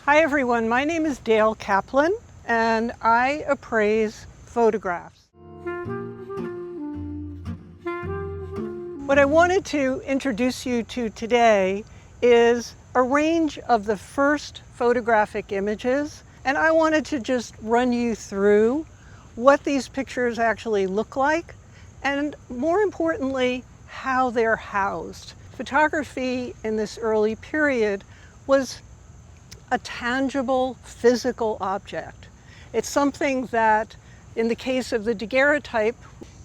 Hi everyone, my name is Daile Kaplan and I appraise photographs. What I wanted to introduce you to today is a range of the first photographic images, and I wanted to just run you through what these pictures actually look like and, more importantly, how they're housed. Photography in this early period was a tangible physical object. It's something that, in the case of the Daguerreotype,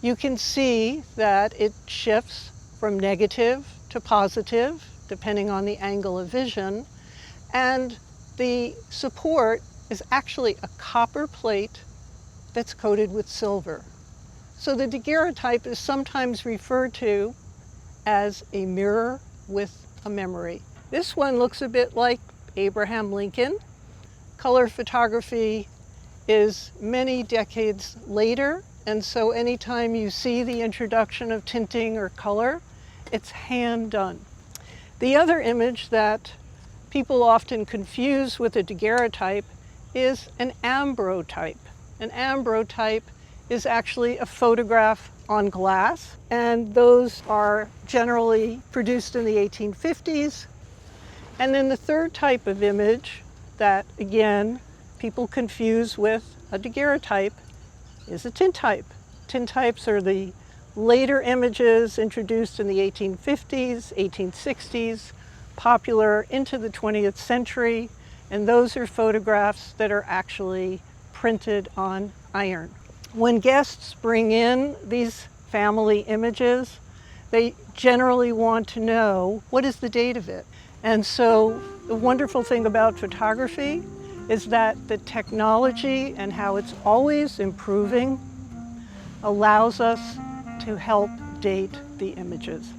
you can see that it shifts from negative to positive, depending on the angle of vision, and the support is actually a copper plate that's coated with silver. So the Daguerreotype is sometimes referred to as a mirror with a memory. This one looks a bit like Abraham Lincoln. Color photography is many decades later, and so anytime you see the introduction of tinting or color, it's hand done. The other image that people often confuse with a Daguerreotype is an Ambrotype. An Ambrotype is actually a photograph on glass, and those are generally produced in the 1850s. And then the third type of image that, again, people confuse with a Daguerreotype is a Tintype. Tintypes are the later images introduced in the 1850s, 1860s, popular into the 20th century, and those are photographs that are actually printed on iron. When guests bring in these family images, they generally want to know, what is the date of it? And so the wonderful thing about photography is that the technology and how it's always improving allows us to help date the images.